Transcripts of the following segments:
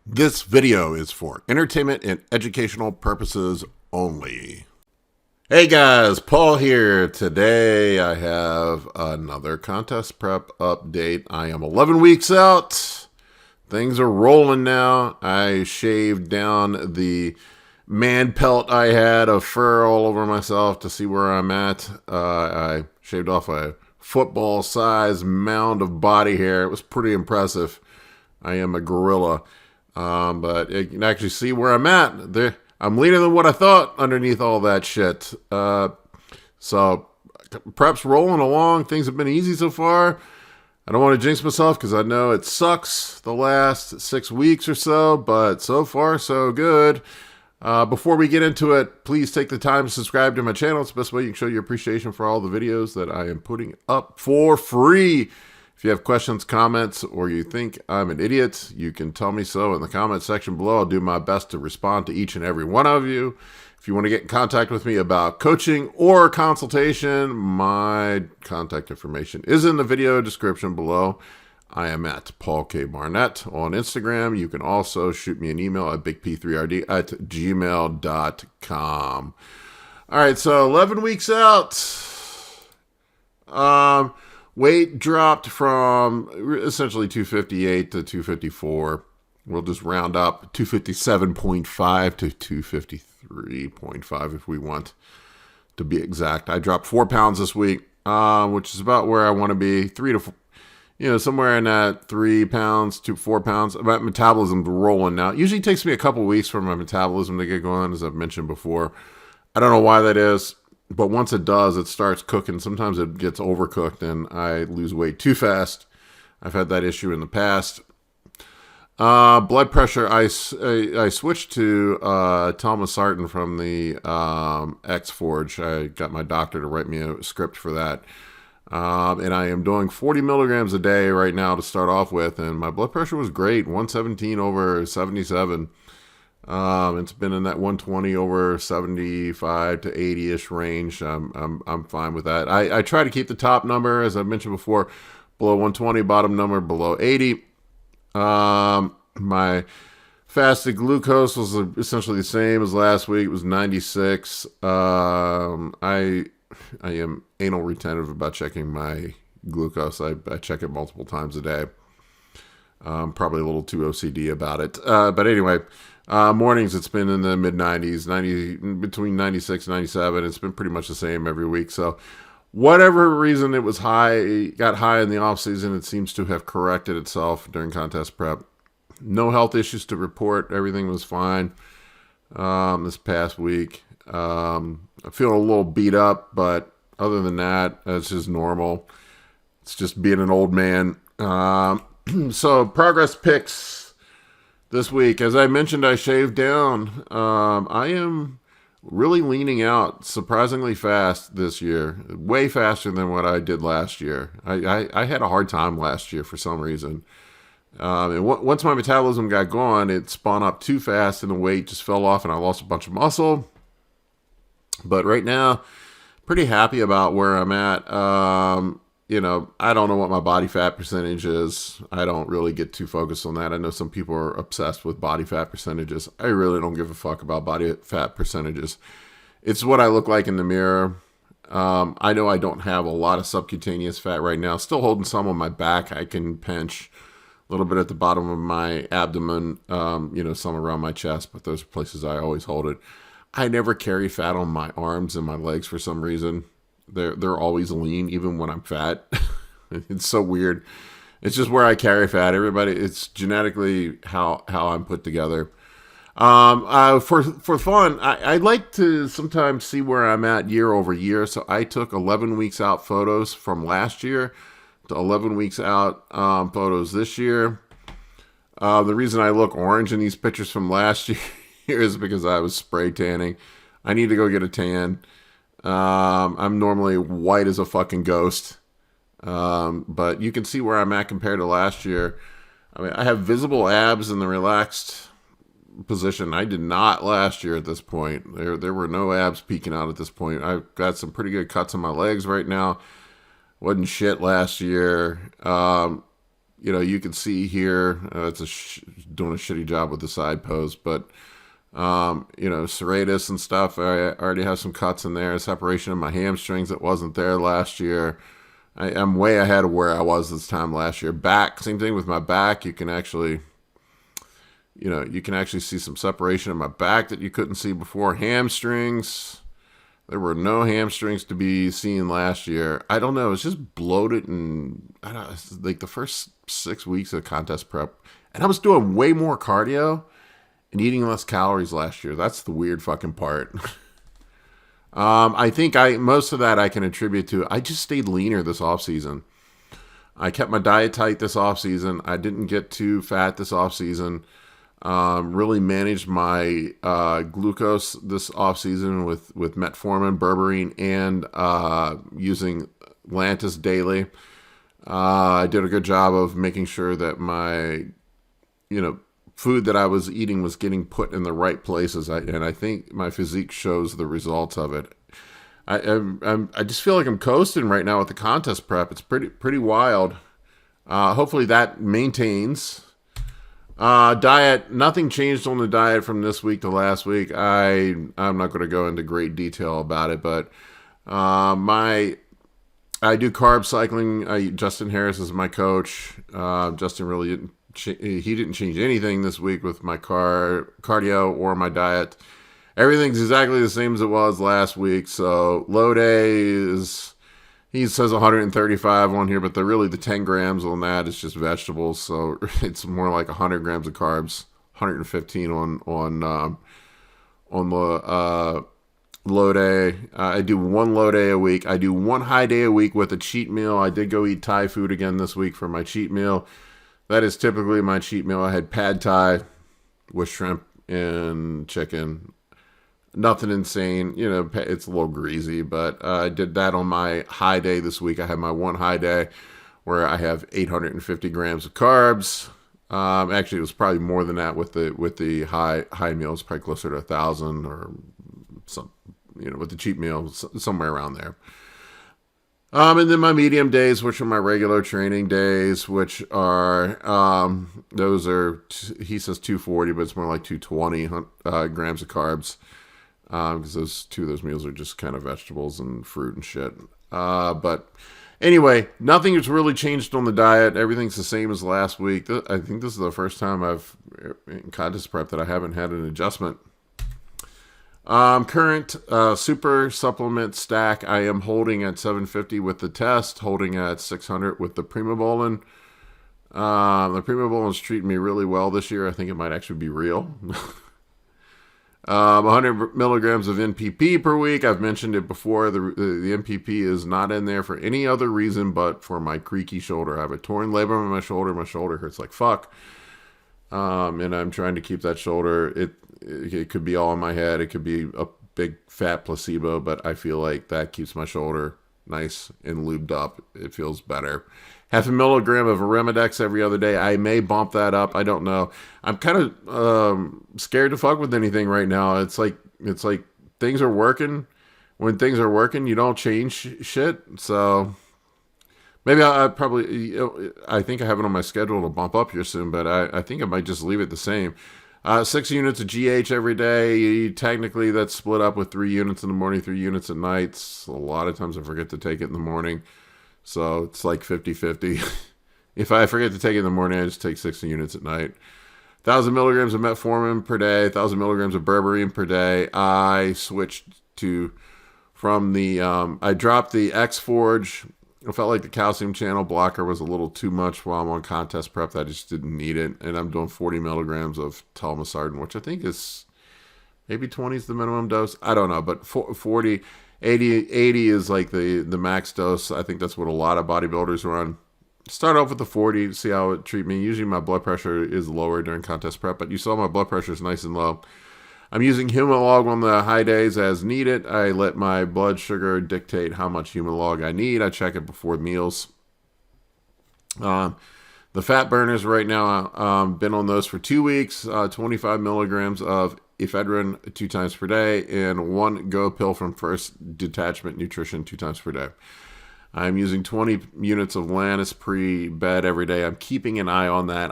This video is for entertainment and educational purposes only. Hey guys, Paul here. Today I have another contest prep update. I am 11 weeks out. Things are rolling now. I shaved down the man pelt I had of fur all over myself to see where I'm at. I shaved off a football-sized mound of body hair. It was pretty impressive. I am a gorilla. But you can actually see where I'm at. I'm leaner than what I thought underneath all that shit. So prep's rolling along. Things have been easy so far. I don't want to jinx myself because I know it sucks the last 6 weeks or so, but so far so good. Before we get into it, please take the time to subscribe to my channel. It's the best way you can show your appreciation for all the videos that I am putting up for free. If you have questions, comments, or you think I'm an idiot, you can tell me so in the comment section below. I'll do my best to respond to each and every one of you. If you want to get in contact with me about coaching or consultation, my contact information is in the video description below. I am at Paul K. Barnett on Instagram. You can also shoot me an email at bigp3rd@gmail.com. All right, so 11 weeks out. Weight dropped from essentially 258 to 254. We'll just round up 257.5 to 253.5 if we want to be exact. I dropped 4 pounds this week, which is about where I want to be. 3 to 4, somewhere in that 3 pounds to 4 pounds. My metabolism's rolling now. It usually takes me a couple weeks for my metabolism to get going, as I've mentioned before. I don't know why that is. But once it does, it starts cooking. Sometimes it gets overcooked and I lose weight too fast. I've had that issue in the past. Blood pressure, I switched to telmisartan from the X-Forge. I got my doctor to write me a script for that. And I am doing 40 milligrams a day right now to start off with. And my blood pressure was great, 117 over 77. It's been in that 120 over 75 to 80-ish range. I'm fine with that. I try to keep the top number, as I mentioned before, below 120, bottom number below 80. My fasted glucose was essentially the same as last week. It was 96. I am anal retentive about checking my glucose. I check it multiple times a day. Probably a little too OCD about it. But anyway, mornings it's been in the mid 90s, between 96 and 97. It's been pretty much the same every week. So whatever reason it was high, it got high in the off season. It seems to have corrected itself during contest prep. No health issues to report. Everything was fine this past week. I'm feeling a little beat up, but other than that, it's just normal. It's just being an old man. So progress pics this week. As I mentioned, I shaved down. I am really leaning out surprisingly fast this year. Way faster than what I did last year. I had a hard time last year for some reason. And once my metabolism got going, it spun up too fast and the weight just fell off and I lost a bunch of muscle. But right now, pretty happy about where I'm at. I don't know what my body fat percentage is. I don't really get too focused on that. I know some people are obsessed with body fat percentages. I really don't give a fuck about body fat percentages. It's what I look like in the mirror. I know I don't have a lot of subcutaneous fat right now. Still holding some on my back. I can pinch a little bit at the bottom of my abdomen, some around my chest, but those are places I always hold it. I never carry fat on my arms and my legs for some reason. They're always lean, even when I'm fat. It's so weird. It's just where I carry fat. It's genetically how I'm put together. For fun, I like to sometimes see where I'm at year over year. So I took 11 weeks out photos from last year to 11 weeks out photos this year. The reason I look orange in these pictures from last year is because I was spray tanning. I need to go get a tan. I'm normally white as a fucking ghost. But you can see where I'm at compared to last year. I mean, I have visible abs in the relaxed position. I did not last year at this point. There were no abs peeking out at this point. I've got some pretty good cuts on my legs right now. Wasn't shit last year. you can see here, it's doing a shitty job with the side pose, but serratus and stuff, I already have some cuts in there. Separation of my hamstrings that wasn't there last year. I'm way ahead of where I was this time last year. Back, same thing with my back. You can actually see some separation of my back that you couldn't see before. Hamstrings, there were no hamstrings to be seen last year. I don't know. It's just bloated, and I don't know, it's like the first 6 weeks of contest prep, and I was doing way more cardio and eating less calories last year. That's the weird fucking part. I think most of that I can attribute to I just stayed leaner this off season. I kept my diet tight this off season. I didn't get too fat this off season. Really managed my glucose this off season with metformin, berberine, and using Lantus daily. I did a good job of making sure that my food that I was eating was getting put in the right places, and I think my physique shows the results of it. I just feel like I'm coasting right now with the contest prep. It's pretty wild. Hopefully that maintains. Diet, nothing changed on the diet from this week to last week. I'm not going to go into great detail about it, but I do carb cycling. Justin Harris is my coach. Justin really didn't. He didn't change anything this week with my cardio or my diet. Everything's exactly the same as it was last week. So low day is, he says 135 on here, but the 10 grams on that is just vegetables. So it's more like 100 grams of carbs, 115 on the low day. I do one low day a week. I do one high day a week with a cheat meal. I did go eat Thai food again this week for my cheat meal. That is typically my cheat meal. I had pad Thai with shrimp and chicken. Nothing insane. It's a little greasy, but I did that on my high day this week. I had my one high day where I have 850 grams of carbs. Actually, it was probably more than that with the high meals, probably closer to 1,000 or some, with the cheat meal, somewhere around there. And then my medium days, which are my regular training days, which are, those are, he says 240, but it's more like 220 grams of carbs, because those meals are just kind of vegetables and fruit and shit. But anyway, nothing has really changed on the diet. Everything's the same as last week. I think this is the first time in contest prep that I haven't had an adjustment. Current super supplement stack, I am holding at 750 with the test, holding at 600 with the Primobolan. The Primobolan's treating me really well this year. I think it might actually be real. 100 milligrams of NPP per week. I've mentioned it before. The NPP is not in there for any other reason but for my creaky shoulder. I have a torn labrum in my shoulder. My shoulder hurts like fuck. And I'm trying to keep that shoulder. It could be all in my head. It could be a big fat placebo, but I feel like that keeps my shoulder nice and lubed up. It feels better. 0.5 milligram of Arimidex every other day. I may bump that up. I don't know. I'm kind of scared to fuck with anything right now. It's like things are working. When things are working, you don't change shit. So maybe I think I have it on my schedule to bump up here soon, but I think I might just leave it the same. 6 units of GH every day. Technically, that's split up with 3 units in the morning, 3 units at night. A lot of times I forget to take it in the morning. So it's like 50-50. If I forget to take it in the morning, I just take 60 units at night. 1,000 milligrams of metformin per day, 1,000 milligrams of berberine per day. I switched I dropped the X-Forge. I felt like the calcium channel blocker was a little too much while I'm on contest prep. I just didn't need it. And I'm doing 40 milligrams of telmisartan, which I think is maybe 20 is the minimum dose. I don't know, but 40, 80 is like the max dose. I think that's what a lot of bodybuilders are on. Start off with the 40, see how it treat me. Usually my blood pressure is lower during contest prep, but you saw my blood pressure is nice and low. I'm using Humalog on the high days as needed. I let my blood sugar dictate how much Humalog I need. I check it before meals. The fat burners right now, been on those for 2 weeks. 25 milligrams of ephedrine 2 times per day and 1 Go pill from First Detachment Nutrition 2 times per day. I'm using 20 units of Lantus pre-bed every day. I'm keeping an eye on that.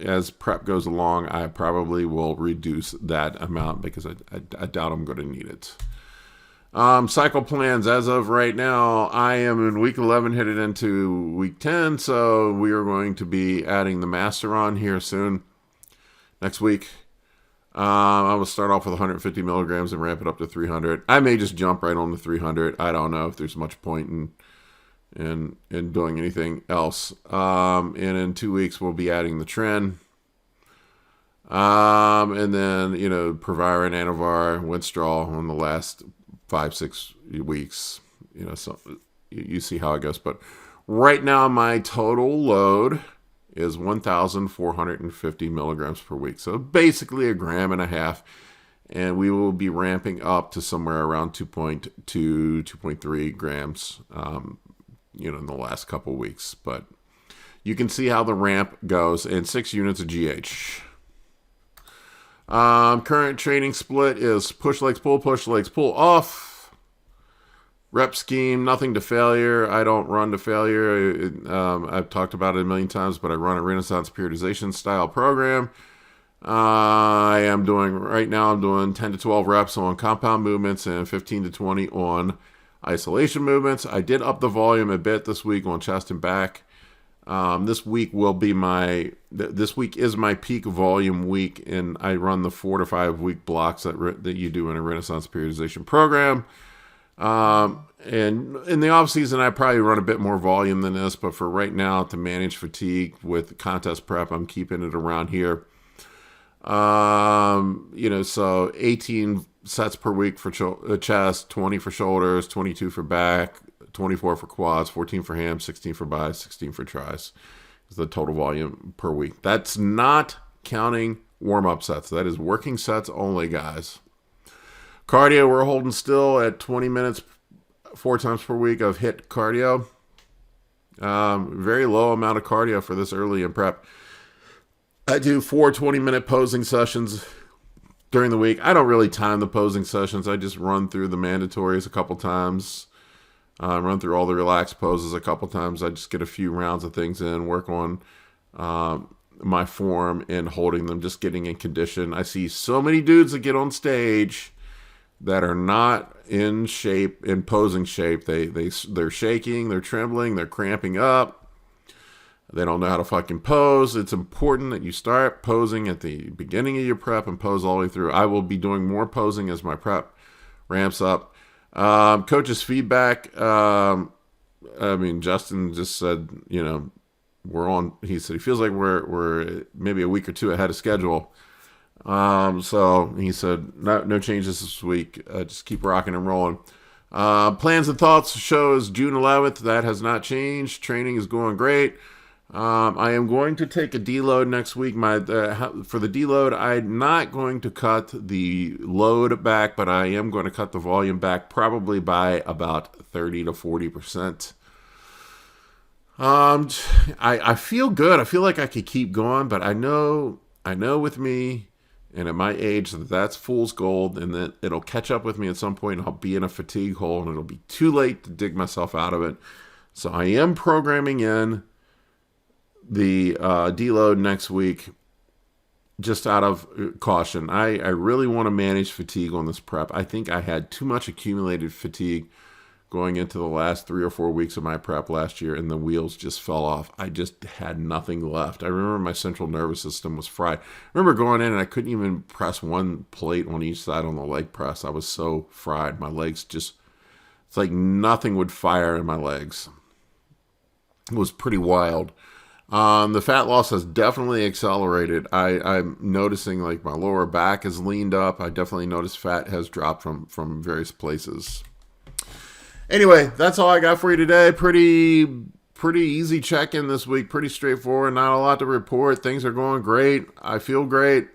As prep goes along, I probably will reduce that amount because I doubt I'm going to need it. Cycle plans as of right now, I am in week 11 headed into week 10, so we are going to be adding the master on here soon next week. I will start off with 150 milligrams and ramp it up to 300. I may just jump right on the 300. I don't know if there's much point in doing anything else. And in 2 weeks, we'll be adding the trend. And then, Proviron, Anavar, Winstrol on the last 5-6 weeks. So you see how it goes. But right now, my total load is 1,450 milligrams per week. So basically 1.5 grams. And we will be ramping up to somewhere around 2.2, 2.3 grams, in the last couple weeks. But you can see how the ramp goes in 6 units of GH. Current training split is push legs, pull off. Rep scheme, nothing to failure. I don't run to failure. I've talked about it a million times, but I run a Renaissance periodization style program. I'm doing 10 to 12 reps on compound movements and 15 to 20 on isolation movements. I did up the volume a bit this week on chest and back. This week is my peak volume week, and I run the 4 to 5 week blocks that you do in a Renaissance periodization program. And in the off season, I probably run a bit more volume than this, but for right now, to manage fatigue with contest prep, I'm keeping it around here. So 18 sets per week for chest, 20 for shoulders, 22 for back, 24 for quads, 14 for hams, 16 for bis, 16 for tris is the total volume per week. That's not counting warm-up sets. That is working sets only, guys. Cardio, we're holding still at 20 minutes 4 times per week of HIIT cardio. Very low amount of cardio for this early in prep. I do 4 20-minute posing sessions during the week. I don't really time the posing sessions. I just run through the mandatories a couple times. Run through all the relaxed poses a couple times. I just get a few rounds of things in, work on my form and holding them, just getting in condition. I see so many dudes that get on stage that are not in shape, in posing shape. They're shaking, they're trembling, they're cramping up. They don't know how to fucking pose. It's important that you start posing at the beginning of your prep and pose all the way through. I will be doing more posing as my prep ramps up. Coach's feedback. Justin just said, he said he feels like we're maybe a week or two ahead of schedule. So he said, no changes this week. Just keep rocking and rolling. Plans and thoughts show is June 11th. That has not changed. Training is going great. I am going to take a deload next week. For the deload, I'm not going to cut the load back, but I am going to cut the volume back probably by about 30 to 40%. I feel good. I feel like I could keep going, but I know with me and at my age that's fool's gold, and that it'll catch up with me at some point, and I'll be in a fatigue hole, and it'll be too late to dig myself out of it. So I am programming in the deload next week just out of caution. I really want to manage fatigue on this prep. I think I had too much accumulated fatigue going into the last 3 or 4 weeks of my prep last year, and the wheels just fell off. I just had nothing left. I remember my central nervous system was fried. I remember going in and I couldn't even press one plate on each side on the leg press. I was so fried. My legs it's like nothing would fire in my legs. It was pretty wild. The fat loss has definitely accelerated. I'm noticing like my lower back is leaned up. I definitely noticed fat has dropped from various places. Anyway, that's all I got for you today. Pretty easy check-in this week. Pretty straightforward. Not a lot to report. Things are going great. I feel great.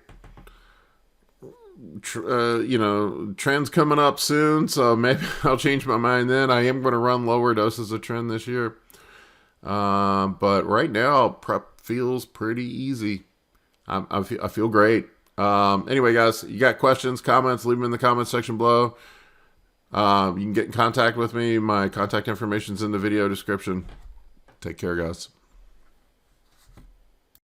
Trend's coming up soon, so maybe I'll change my mind then. I am going to run lower doses of trend this year. But right now, prep feels pretty easy. I feel great. Anyway, guys, you got questions, comments, leave them in the comment section below. You can get in contact with me. My contact information's in the video description. Take care, guys.